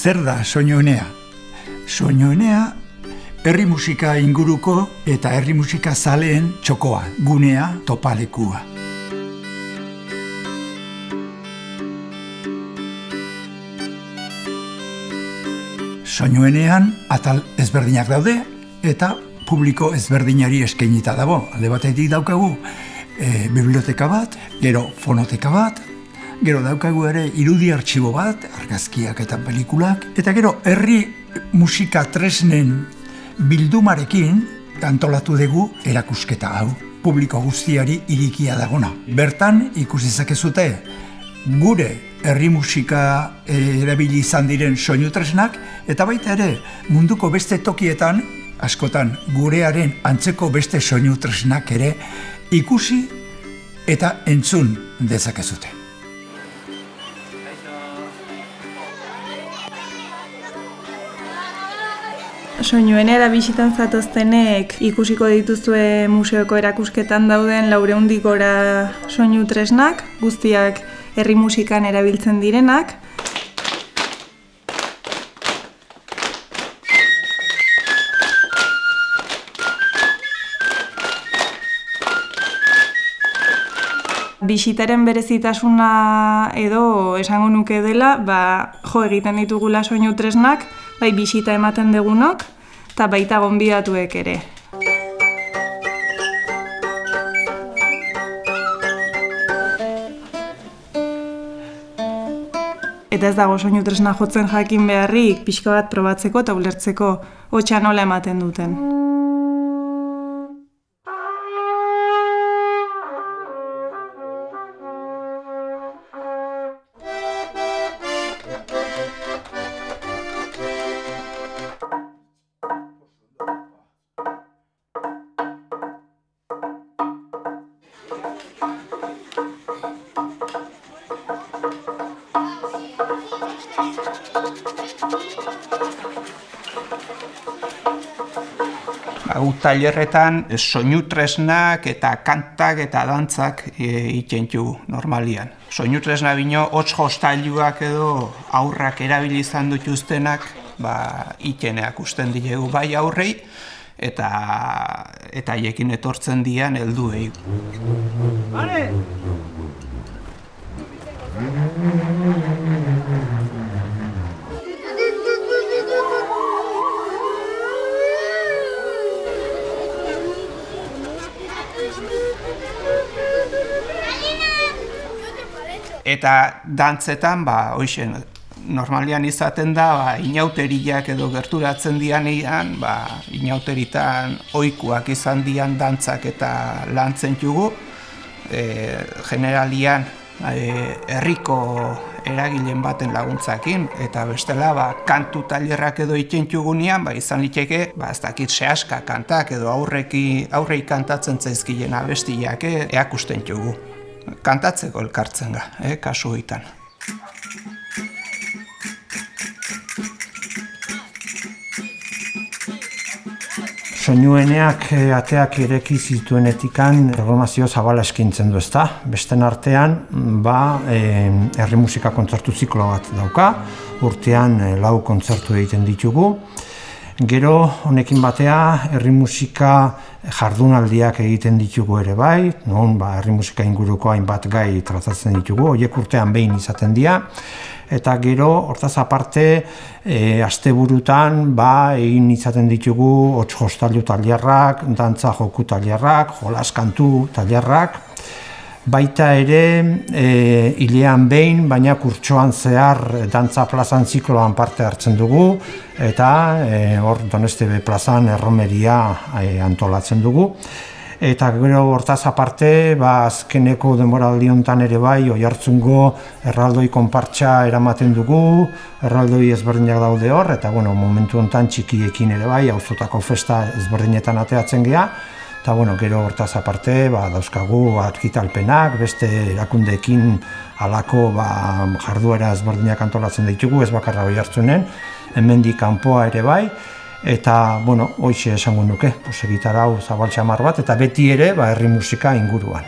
Zer da soinu-enea? Soinu-enea herri musika inguruko eta herri musika zaleen txokoa, gunea, topalekua. Soinu-enean atal ezberdinak daude eta publiko ezberdinari eskainita dago. Alde batetik daukagu biblioteka bat, gero fonoteka bat, gero daukagu ere irudi artxibo bat, argazkiak eta pelikulak, eta gero herri musika tresnen bildumarekin antolatu dugu erakusketa hau, publiko guztiari irikia dagona. Bertan ikusi zakezute gure herri musika erabili izan diren soinu tresnak, eta baita ere munduko beste tokietan, askotan gurearen antzeko beste soinu tresnak ere ikusi eta entzun dezakezute. Soinu-enera bisitan zatoztenek ikusiko dituzue museoko erakusketan dauden 400 gora soinu tresnak, guztiak herri musikan erabiltzen direnak. Bisitaren berezitasuna edo esango nuke dela, jo egiten ditugula soinu tresnak, bai bisita ematen degunok, eta baita gonbidatuek ere. Eta ez dago soinu tresna jotzen jakin beharrik, pixka bat probatzeko eta ulertzeko hotsa nola ematen duten. Tailerretan soinu tresnak eta kantak eta dantzak egiten dugu normalian. Soinu tresna bino hots jostailuak edo aurrak erabili izan dituztenak iteneak usten dilegu bai aurrei eta haiekin etortzen dian helduei. Vale. Eta dantzetan, normalian izaten da, inauteriak edo gerturatzen dianean, inauteritan ohikoak izan dian dantzak eta lantzen dugu. Generalian, herriko eragilen baten laguntzakin, eta bestela, kantu tailerrak edo egiten dugunean, izan liteke, ez dakit sehaska kantak edo aurrei kantatzen zaizkilen abestiak erakusten dugu. Kantatzeko elkartzen ga, kasu hoitan. Soinu-eneak ateak ireki zituenetikan programazio zabala eskintzen du, ezta? Besten artean, herri musika kontzertu ziklo bat dauka, urtean 4 kontzertu egiten ditugu. Gero, honekin batea, herri musika jardunaldiak egiten ditugu ere bai, herri musika inguruko hainbat gai tratatzen ditugu, horiek urtean behin izaten dira. Eta gero, hortaz aparte, asteburutan egin izaten ditugu hots jostailu tailerrak, dantza joku tailerrak, jolas kantu tailerrak. Baita ere, hilean behin, baina kurtsoan zehar dantza plazan zikloan parte hartzen dugu, eta hor Donostebe plazan erromeria antolatzen dugu. Eta gero hortaz aparte, azkeneko denboraldi honetan ere bai, Oiartzungo erraldoi konpartsa eramaten dugu, erraldoi ezberdinak daude hor, eta momentu honetan txikiekin ere bai, auzotako festa ezberdinetan ateatzen gea. Eta gero hortaz aparte, dauzkagu argitalpenak, beste erakundeekin halako jarduera ezberdinak antolatzen ditugu, ez bakarra Oiartzunen, hemendik kanpoa ere bai, eta, hoixe esango nuke, egitarau zabaltxamar bat, eta beti ere herri musika inguruan.